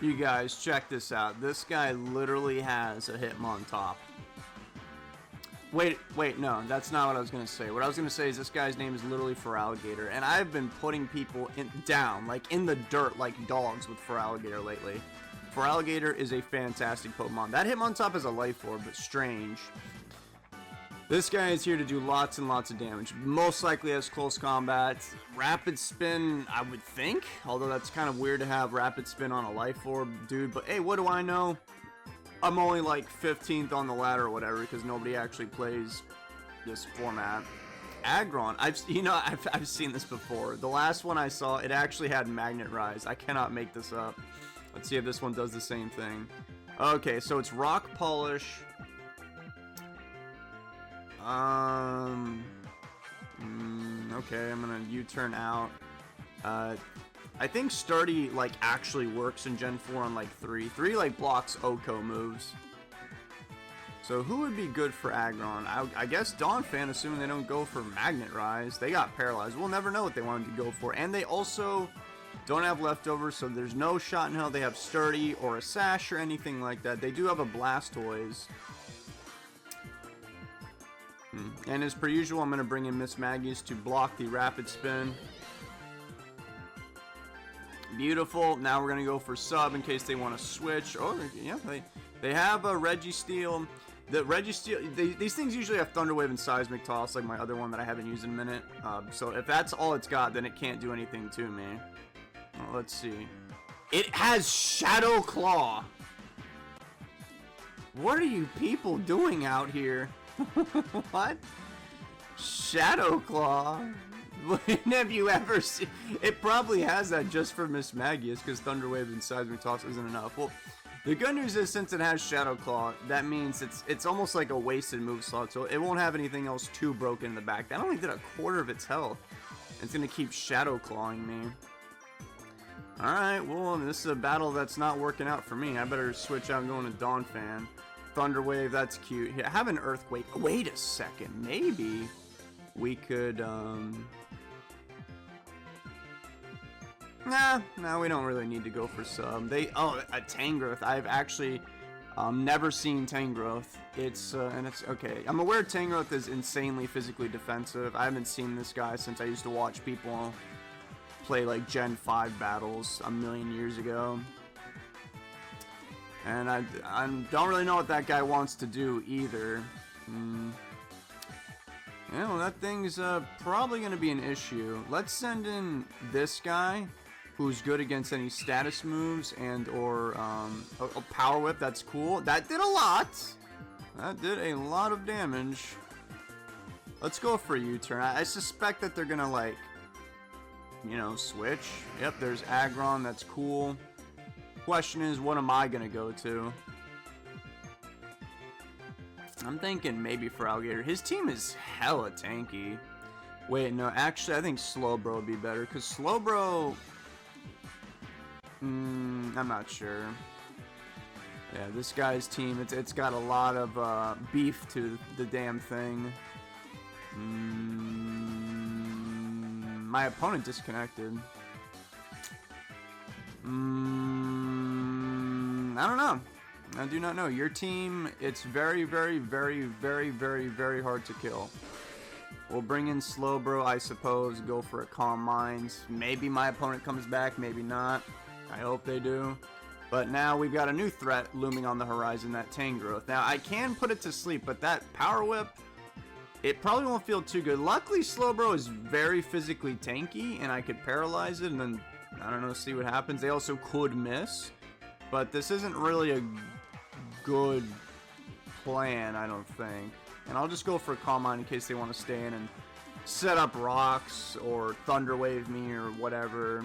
You guys, check this out. This guy literally has a Hitmontop. Wait, no, that's not what I was going to say. What I was going to say is this guy's name is literally Feraligatr, and I've been putting people down, like in the dirt, like dogs with Feraligatr lately. Feraligatr is a fantastic Pokemon. That Hitmontop is a Life Orb, but strange. This guy is here to do lots and lots of damage. Most likely has close combat. Rapid Spin, I would think. Although that's kind of weird to have Rapid Spin on a Life Orb, dude. But hey, what do I know? I'm only like 15th on the ladder or whatever because nobody actually plays this format. Aggron, I've seen this before. The last one I saw, it actually had Magnet Rise. I cannot make this up. Let's see if this one does the same thing. Okay, so it's Rock Polish. Okay, I'm gonna U-turn out. I think Sturdy, like, actually works in Gen 4 on, like, 3. 3, like, blocks Oko moves. So who would be good for Aggron? I guess Donphan, assuming they don't go for Magnet Rise. They got Paralyzed. We'll never know what they wanted to go for. And they also don't have Leftovers, so there's no shot in hell they have Sturdy or a Sash or anything like that. They do have a Blastoise. And as per usual, I'm going to bring in Miss Maggie's to block the Rapid Spin. Beautiful. Now we're going to go for Sub in case they want to switch. Oh, yeah, they have a Registeel. The Registeel, these things usually have Thunder Wave and Seismic Toss, like my other one that I haven't used in a minute. So if that's all it's got, then it can't do anything to me. Well, let's see. It has Shadow Claw. What are you people doing out here? What? Shadow Claw? When have you ever seen? It probably has that just for Miss Magius because Thunder Wave and Seismic Toss isn't enough. Well, the good news is since it has Shadow Claw, that means it's almost like a wasted move slot, so it won't have anything else too broken in the back. That only did a quarter of its health. It's gonna keep Shadow Clawing me. Alright, well, this is a battle that's not working out for me. I better switch out and go into Donphan. Thunder Wave, that's cute. Yeah, have an Earthquake. Wait a second, maybe we could, Nah, we don't really need to go for Sub. A Tangrowth. I've actually never seen Tangrowth. It's okay. I'm aware Tangrowth is insanely physically defensive. I haven't seen this guy since I used to watch people play like Gen 5 battles a million years ago. And I don't really know what that guy wants to do either. Yeah, well, that thing's probably going to be an issue. Let's send in this guy, who's good against any status moves and or a Power Whip. That's cool. That did a lot. That did a lot of damage. Let's go for a U-turn. I suspect that they're going to, like, you know, switch. Yep, there's Aggron. That's cool. Question is, what am I gonna go to? I'm thinking maybe Feraligatr. His team is hella tanky. Wait, no, actually, I think Slowbro would be better because Slowbro. I'm not sure. Yeah, this guy's team, it's got a lot of beef to the damn thing. My opponent disconnected. I don't know. I do not know. Your team, it's very, very, very, very, very, very hard to kill. We'll bring in Slowbro, I suppose, go for a Calm Minds. Maybe my opponent comes back, maybe not. I hope they do. But now we've got a new threat looming on the horizon, that Tangrowth. Now, I can put it to sleep, but that Power Whip, it probably won't feel too good. Luckily, Slowbro is very physically tanky, and I could paralyze it and then, I don't know, see what happens. They also could miss. But this isn't really a good plan, I don't think. And I'll just go for a Calm Mind in case they want to stay in and set up rocks or Thunder Wave me or whatever.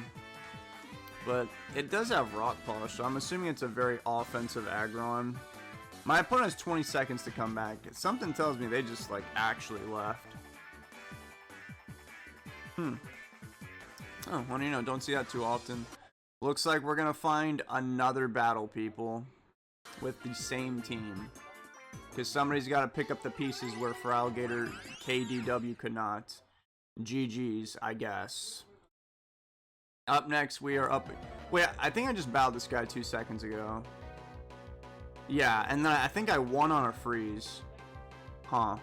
But it does have Rock Polish, so I'm assuming it's a very offensive Aggron. My opponent has 20 seconds to come back. Something tells me they just, like, actually left. Oh, well, you know, don't see that too often. Looks like we're gonna find another battle, people, with the same team. Because somebody's got to pick up the pieces where Feraligatr KDW could not. GG's, I guess. Up next, we are up. Wait, I think I just battled this guy 2 seconds ago. Yeah, and then I think I won on a freeze. Huh.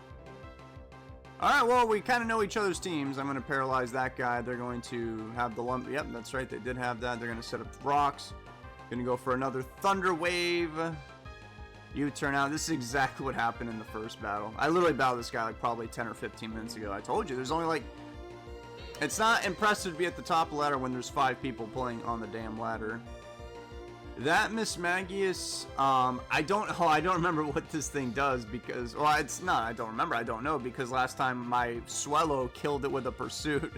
Alright, well, we kind of know each other's teams. I'm going to paralyze that guy. They're going to have the lump. Yep, that's right. They did have that. They're going to set up the rocks. Going to go for another Thunder Wave. U-turn out. This is exactly what happened in the first battle. I literally battled this guy like probably 10 or 15 minutes ago. I told you, there's only like... It's not impressive to be at the top of the ladder when there's 5 people playing on the damn ladder. That Miss Magius, I don't remember what this thing does because, well, it's not, I don't remember, I don't know, because last time my Swellow killed it with a Pursuit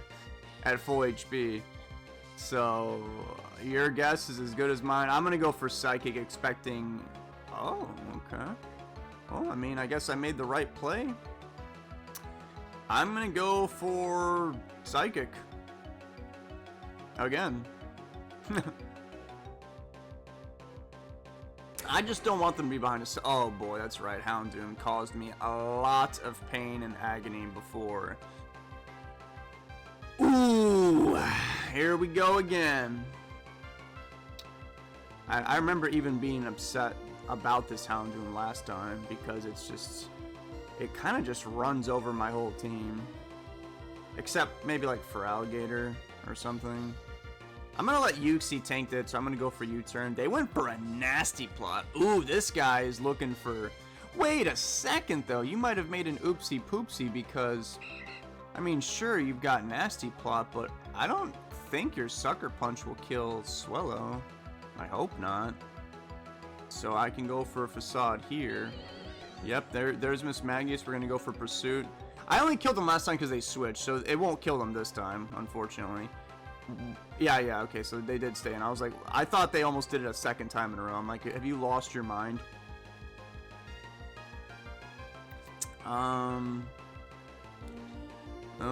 at full HP. So, your guess is as good as mine. I'm gonna go for Psychic, expecting, oh, okay. Well, I mean, I guess I made the right play. I'm gonna go for Psychic. Again. I just don't want them to be behind us. Oh boy, that's right. Houndoom caused me a lot of pain and agony before. Ooh, here we go again. I remember even being upset about this Houndoom last time because it's just, it kind of just runs over my whole team. Except maybe like for Alligator or something. I'm going to let Yuxi tank it, so I'm going to go for U-turn. They went for a nasty plot. Ooh, this guy is looking for... Wait a second, though. You might have made an oopsie poopsie because... I mean, sure, you've got nasty plot, but I don't think your Sucker Punch will kill Swellow. I hope not. So I can go for a Facade here. Yep, there's Miss Magius. We're going to go for Pursuit. I only killed them last time because they switched, so it won't kill them this time, unfortunately. Yeah, okay, so they did stay, and I was like, I thought they almost did it a second time in a row. I'm like, have you lost your mind? Oh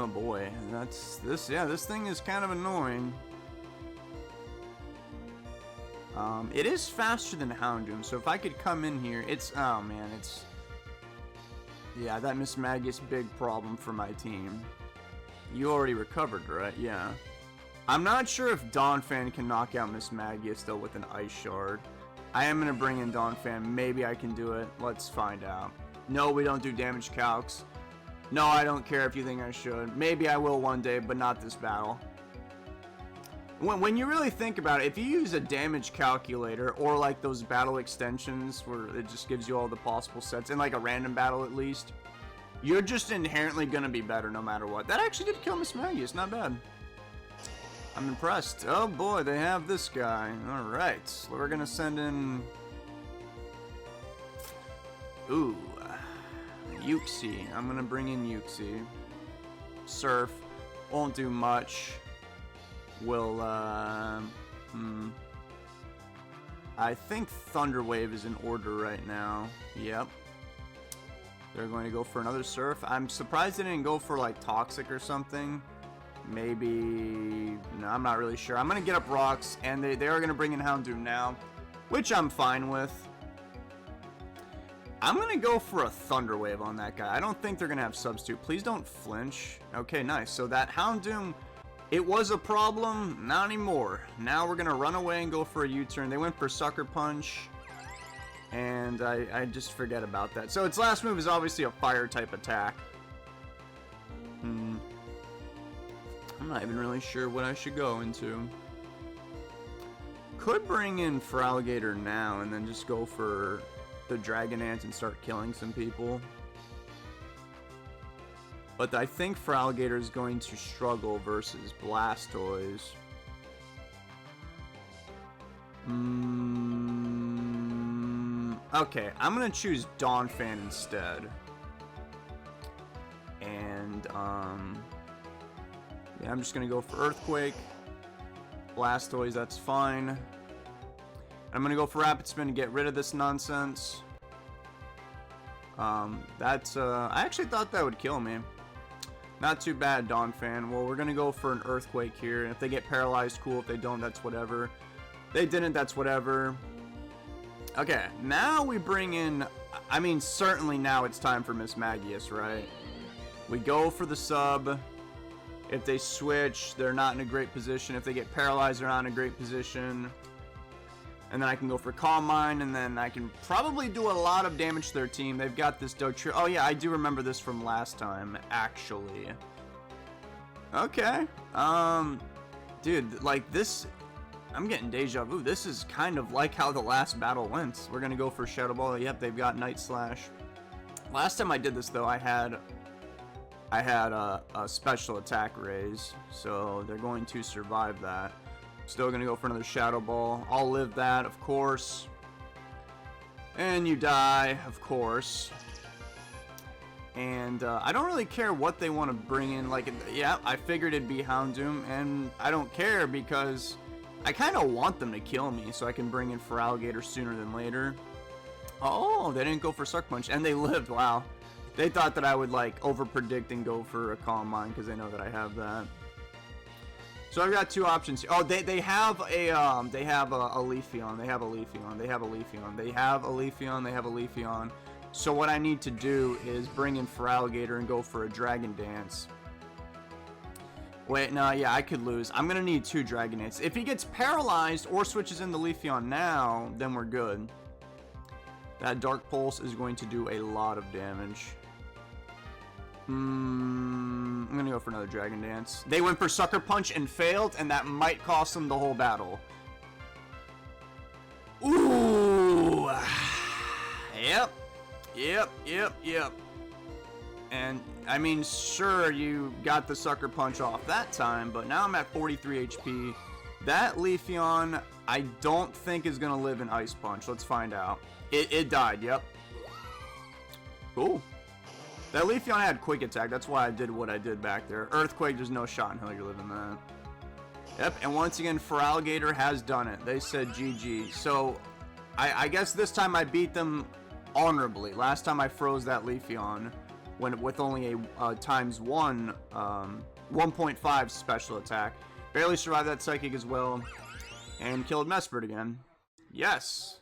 boy, this thing is kind of annoying. It is faster than Houndoom, so if I could come in here, oh man, yeah, that Miss Magius, big problem for my team. You already recovered, right? Yeah. I'm not sure if Donphan can knock out Miss Magius, though, with an Ice Shard. I am going to bring in Donphan. Maybe I can do it. Let's find out. No, we don't do damage calcs. No, I don't care if you think I should. Maybe I will one day, but not this battle. When you really think about it, if you use a damage calculator, or like those battle extensions, where it just gives you all the possible sets, in like a random battle at least, you're just inherently going to be better no matter what. That actually did kill Miss Magius. Not bad. I'm impressed. Oh boy, they have this guy. Alright, so we're gonna send in... Ooh. Yuxi. I'm gonna bring in Yuxi. Surf. Won't do much. Will, I think Thunder Wave is in order right now. Yep. They're going to go for another Surf. I'm surprised they didn't go for, like, Toxic or something. Maybe... No, I'm not really sure. I'm going to get up rocks, and they are going to bring in Houndoom now, which I'm fine with. I'm going to go for a Thunder Wave on that guy. I don't think they're going to have Substitute. Please don't flinch. Okay, nice. So that Houndoom, it was a problem. Not anymore. Now we're going to run away and go for a U-turn. They went for Sucker Punch, and I just forget about that. So its last move is obviously a Fire-type attack. I'm not even really sure what I should go into. Could bring in Feraligatr now and then just go for the Dragon Ant and start killing some people. But I think Feraligatr is going to struggle versus Blastoise. Okay, I'm going to choose Donphan instead. And, yeah, I'm just going to go for Earthquake. Blastoise, that's fine. I'm going to go for Rapid Spin to get rid of this nonsense. I actually thought that would kill me. Not too bad, Donphan. Well, we're going to go for an Earthquake here. If they get paralyzed, cool. If they don't, that's whatever. They didn't, that's whatever. Okay, now we bring in... I mean, certainly now it's time for Miss Magius, right? We go for the sub. If they switch, they're not in a great position. If they get paralyzed, they're not in a great position. And then I can go for Calm Mind, and then I can probably do a lot of damage to their team. They've got this Dotrio. Oh yeah, I do remember this from last time, actually. Okay. Dude, like this, I'm getting deja vu. This is kind of like how the last battle went. We're gonna go for Shadow Ball. Yep, they've got Night Slash. Last time I did this though, I had a special attack raise, so they're going to survive that. Still gonna go for another Shadow Ball. I'll live that, of course. And you die, of course. And I don't really care what they want to bring in. Like, yeah, I figured it'd be Houndoom, and I don't care because I kind of want them to kill me so I can bring in Feraligatr sooner than later. Oh, they didn't go for Sucker Punch, and they lived. Wow. They thought that I would, like, overpredict and go for a Calm Mind because they know that I have that. So I've got two options. Oh, they have a Leafeon. They have a Leafeon. They have a Leafeon. They have a Leafeon. They have a Leafeon. So what I need to do is bring in Feraligatr and go for a Dragon Dance. Wait, no, yeah, I could lose. I'm gonna need two Dragon Dance. If he gets paralyzed or switches in the Leafeon now, then we're good. That Dark Pulse is going to do a lot of damage. I'm gonna go for another Dragon Dance. They went for Sucker Punch and failed, and that might cost them the whole battle. Ooh. Yep. And, I mean, sure, you got the Sucker Punch off that time, but now I'm at 43 HP. That Leafeon, I don't think is gonna live in Ice Punch. Let's find out. It died, yep. Cool. That Leafeon had Quick Attack, that's why I did what I did back there. Earthquake, there's no shot in hell you're living that. Yep, and once again, Feraligatr has done it. They said GG. So, I guess this time I beat them honorably. Last time I froze that Leafeon with only a ×1, 1.5 special attack. Barely survived that Psychic as well. And killed Mesprit again. Yes!